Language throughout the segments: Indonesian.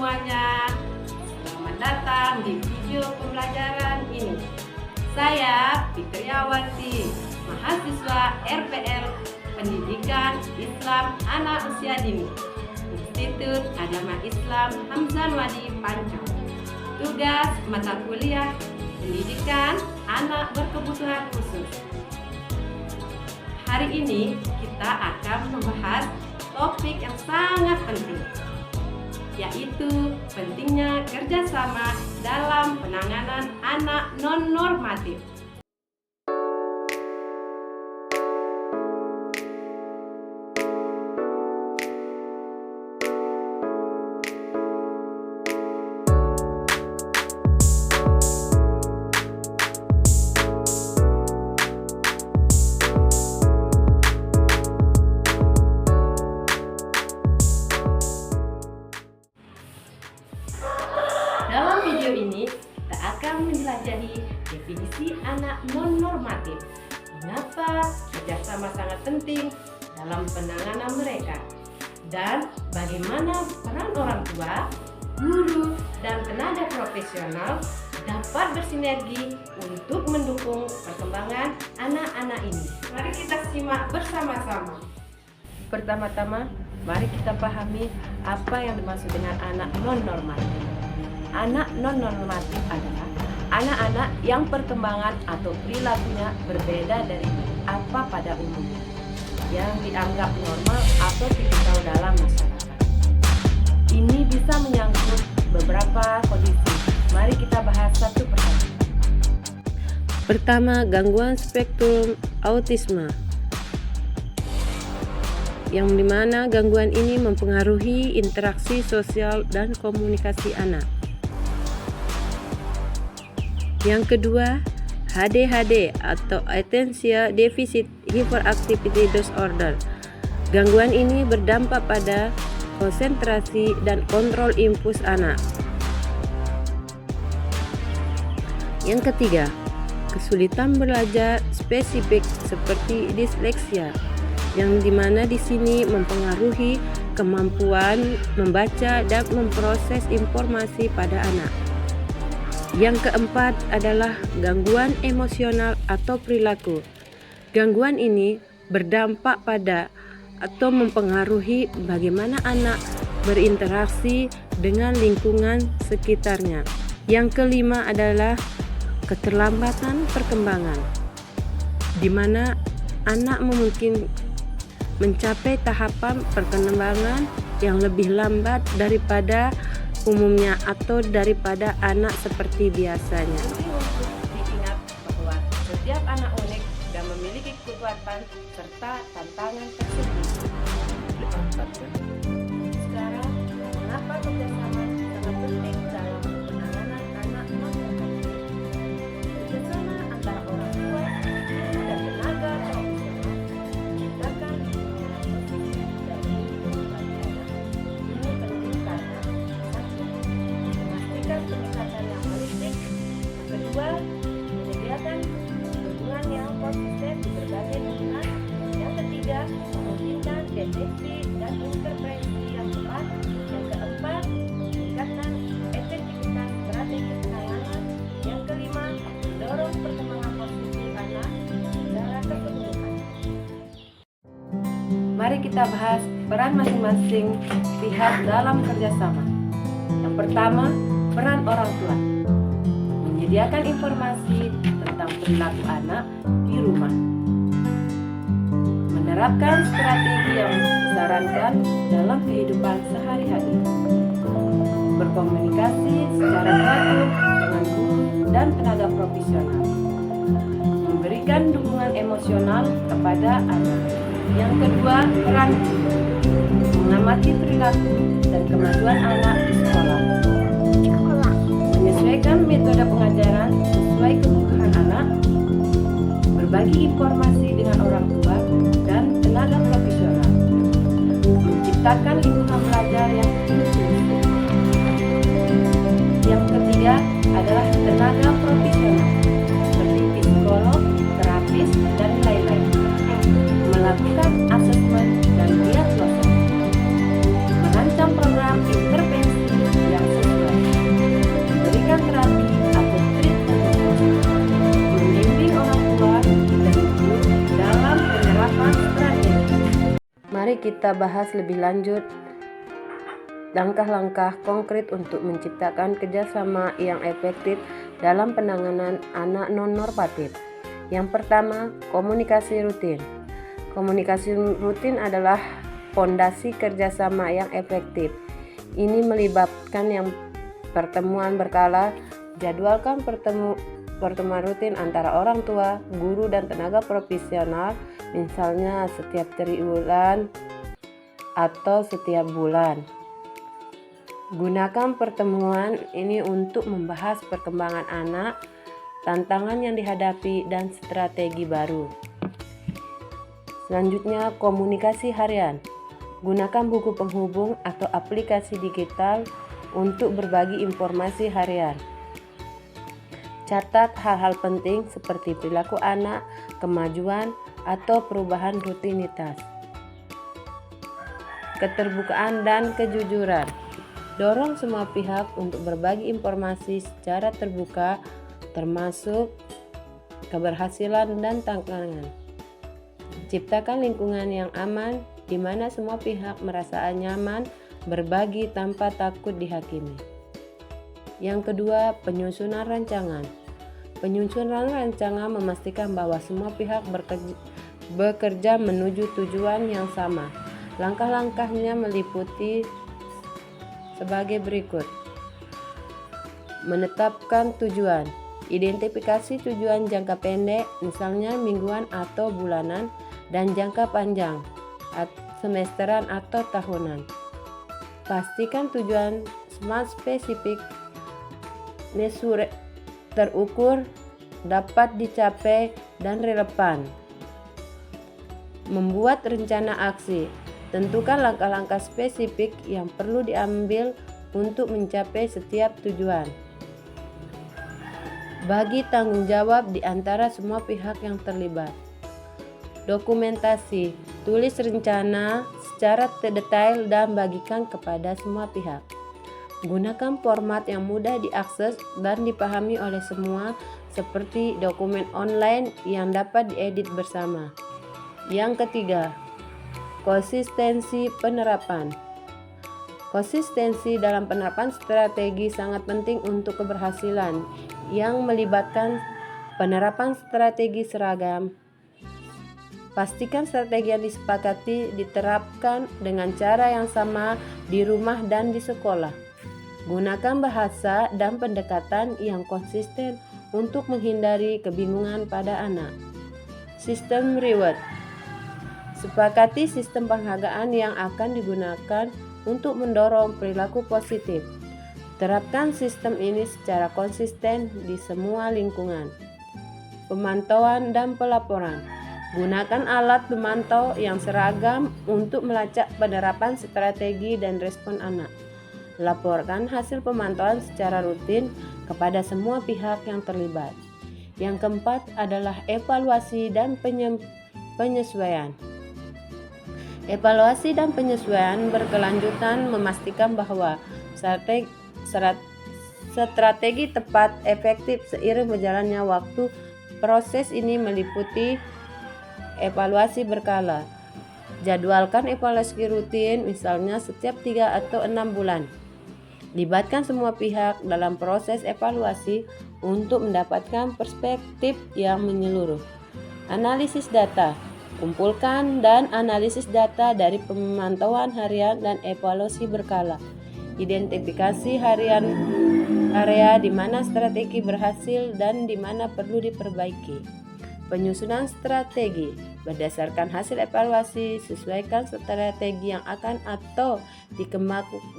semuanya, selamat datang di video pembelajaran ini. Saya Fitriawati, mahasiswa RPL Pendidikan Islam Anak Usia Dini, Institut Agama Islam Hamzan Wadi Pancong. Tugas mata kuliah Pendidikan Anak Berkebutuhan Khusus. Hari ini kita akan membahas topik yang sangat penting, yaitu pentingnya kerjasama dalam penanganan anak non-normatif. Dalam video ini, kita akan menjelajahi definisi anak non-normatif. Mengapa kerjasama sangat penting dalam penanganan mereka, dan bagaimana peran orang tua, guru, dan tenaga profesional dapat bersinergi untuk mendukung perkembangan anak-anak ini. Mari kita simak bersama-sama. Pertama-tama, mari kita pahami apa yang dimaksud dengan anak non-normatif. Anak non-normatif adalah anak-anak yang perkembangan atau perilakunya berbeda dari apa pada umumnya, yang dianggap normal atau tipikal dalam masyarakat. Ini bisa menyangkut beberapa kondisi. Mari kita bahas satu persatu. Pertama, gangguan spektrum autisme, yang dimana gangguan ini mempengaruhi interaksi sosial dan komunikasi anak. Yang kedua, ADHD atau Attention Deficit Hyperactivity Disorder. Gangguan ini berdampak pada konsentrasi dan kontrol impuls anak. Yang ketiga, kesulitan belajar spesifik seperti disleksia, yang dimana di sini mempengaruhi kemampuan membaca dan memproses informasi pada anak. Yang keempat adalah gangguan emosional atau perilaku. Gangguan ini berdampak pada atau mempengaruhi bagaimana anak berinteraksi dengan lingkungan sekitarnya. Yang kelima adalah keterlambatan perkembangan, di mana anak mungkin mencapai tahapan perkembangan yang lebih lambat daripada umumnya atau daripada anak seperti biasanya. Untuk diingat bahwa setiap anak unik dan memiliki kekuatan serta tantangan tersendiri. Sekarang, mengapa kerjasama sangat penting dalam penanganan anak non-normatif? Kerjasama antara orang tua, guru, dan tenaga profesional menciptakan lingkungan positif dan mendukung bagi anak. Ini penting karena memastikan peningkatan yang holistik. Kedua, menyediakan dukungan yang konsisten di berbagai lingkungan. Yang ketiga, memungkinkan deteksi dan intervensi yang tepat. Yang keempat, meningkatkan efektivitas strategi penanganan. Yang kelima, mendorong perkembangan positif anak secara keseluruhan. Mari kita bahas peran masing-masing pihak dalam kerjasama. Yang pertama, peran orang tua. Menyediakan informasi tentang perilaku anak di rumah. Menerapkan strategi yang disarankan dalam kehidupan sehari-hari. Berkomunikasi secara teratur dengan guru dan tenaga profesional. Memberikan dukungan emosional kepada anak. Yang kedua, peran guru. Mengamati perilaku dan kemajuan anak di sekolah. Menyesuaikan metode pengajaran sesuai kebutuhan anak. Berbagi informasi dengan orang tua dan tenaga profesional. Menciptakan lingkungan belajar yang inklusif. Yang ketiga adalah tenaga profesional seperti psikolog, terapis, dan lain-lain. Melakukan asesmen dan diagnosa. Merancang program intervensi yang kita bahas lebih lanjut langkah-langkah konkret untuk menciptakan kerjasama yang efektif dalam penanganan anak non-normatif. Yang pertama, komunikasi rutin. Komunikasi rutin adalah fondasi kerjasama yang efektif. Ini melibatkan yang pertemuan berkala, jadwalkan pertemuan rutin antara orang tua, guru, dan tenaga profesional, misalnya setiap triwulan atau setiap bulan. Gunakan pertemuan ini untuk membahas perkembangan anak, tantangan yang dihadapi, dan strategi baru. Selanjutnya, komunikasi harian. Gunakan buku penghubung atau aplikasi digital untuk berbagi informasi harian. Catat hal-hal penting seperti perilaku anak, kemajuan, atau perubahan rutinitas. Keterbukaan dan kejujuran. Dorong semua pihak untuk berbagi informasi secara terbuka, termasuk keberhasilan dan tantangan. Ciptakan lingkungan yang aman di mana semua pihak merasa nyaman berbagi tanpa takut dihakimi. Yang kedua, penyusunan rancangan. Penyusunan rancangan memastikan bahwa semua pihak bekerja menuju tujuan yang sama. Langkah-langkahnya meliputi sebagai berikut. Menetapkan tujuan. Identifikasi tujuan jangka pendek, misalnya mingguan atau bulanan, dan jangka panjang, semesteran atau tahunan. Pastikan tujuan smart spesifik, terukur, dapat dicapai, dan relevan. Membuat rencana aksi. Tentukan langkah-langkah spesifik yang perlu diambil untuk mencapai setiap tujuan. Bagi tanggung jawab di antara semua pihak yang terlibat. Dokumentasi. Tulis rencana secara detail dan bagikan kepada semua pihak. Gunakan format yang mudah diakses dan dipahami oleh semua, seperti dokumen online yang dapat diedit bersama. Yang ketiga, konsistensi penerapan. Konsistensi dalam penerapan strategi sangat penting untuk keberhasilan, yang melibatkan penerapan strategi seragam. Pastikan strategi yang disepakati diterapkan dengan cara yang sama di rumah dan di sekolah. Gunakan bahasa dan pendekatan yang konsisten untuk menghindari kebingungan pada anak. Sistem reward. Sepakati sistem penghargaan yang akan digunakan untuk mendorong perilaku positif. Terapkan sistem ini secara konsisten di semua lingkungan. Pemantauan dan pelaporan. Gunakan alat pemantau yang seragam untuk melacak penerapan strategi dan respon anak. Laporkan hasil pemantauan secara rutin kepada semua pihak yang terlibat. Yang keempat adalah evaluasi dan penyesuaian. Evaluasi dan penyesuaian berkelanjutan memastikan bahwa strategi tepat efektif seiring berjalannya waktu. Proses ini meliputi evaluasi berkala. Jadwalkan evaluasi rutin, misalnya setiap 3 atau 6 bulan. Libatkan semua pihak dalam proses evaluasi untuk mendapatkan perspektif yang menyeluruh. Analisis data. Kumpulkan dan analisis data dari pemantauan harian dan evaluasi berkala. Identifikasi harian area di mana strategi berhasil dan di mana perlu diperbaiki. Penyusunan strategi. Berdasarkan hasil evaluasi, sesuaikan strategi yang akan atau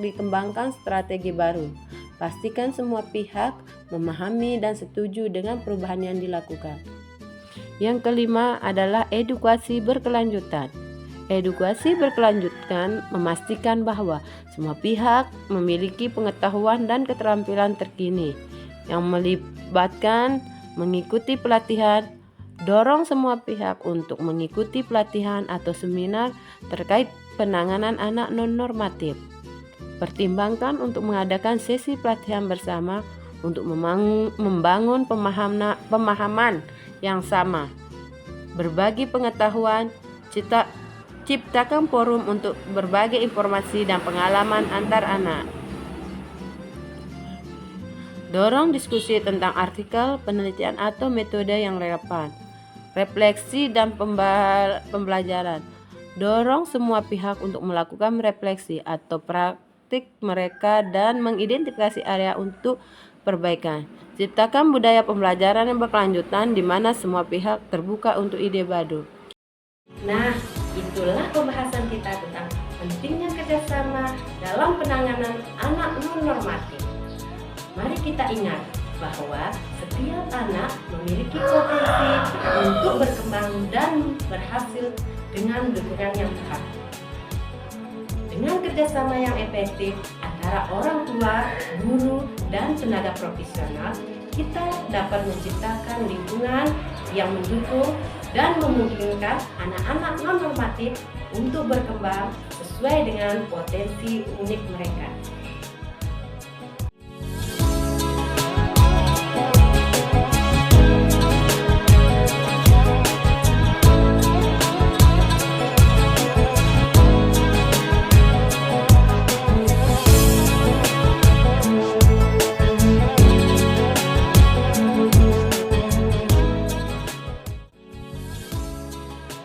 dikembangkan strategi baru. Pastikan semua pihak memahami dan setuju dengan perubahan yang dilakukan. Yang kelima adalah edukasi berkelanjutan. Edukasi berkelanjutan memastikan bahwa semua pihak memiliki pengetahuan dan keterampilan terkini yang melibatkan mengikuti pelatihan. Dorong semua pihak untuk mengikuti pelatihan atau seminar terkait penanganan anak non-normatif. Pertimbangkan untuk mengadakan sesi pelatihan bersama untuk membangun pemahaman yang sama. Berbagi pengetahuan, Ciptakan forum untuk berbagi informasi dan pengalaman antar anak. Dorong diskusi tentang artikel, penelitian atau metode yang relevan. Refleksi dan pembelajaran. Dorong semua pihak untuk melakukan refleksi atau praktik mereka dan mengidentifikasi area untuk perbaikan. Ciptakan budaya pembelajaran yang berkelanjutan di mana semua pihak terbuka untuk ide baru. Nah, itulah pembahasan kita tentang pentingnya kerjasama dalam penanganan anak non-normatif. Mari kita ingat bahwa setiap anak memiliki potensi untuk berkembang dan berhasil dengan dukungan yang tepat. Dengan kerjasama yang efektif antara orang tua, guru, dan tenaga profesional, kita dapat menciptakan lingkungan yang mendukung dan memungkinkan anak-anak non-normatif untuk berkembang sesuai dengan potensi unik mereka.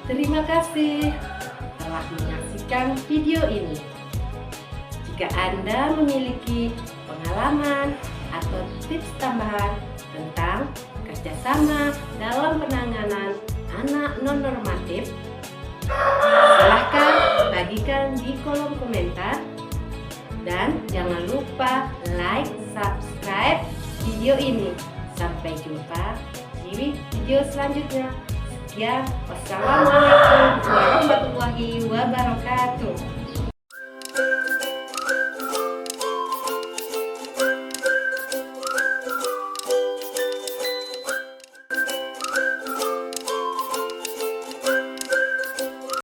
Terima kasih telah menyaksikan video ini. Jika Anda memiliki pengalaman atau tips tambahan tentang kerjasama dalam penanganan anak non-normatif, silahkan bagikan di kolom komentar. Dan jangan lupa like, subscribe video ini. Sampai jumpa di video selanjutnya. Sekian, wassalamualaikum warahmatullahi wabarakatuh.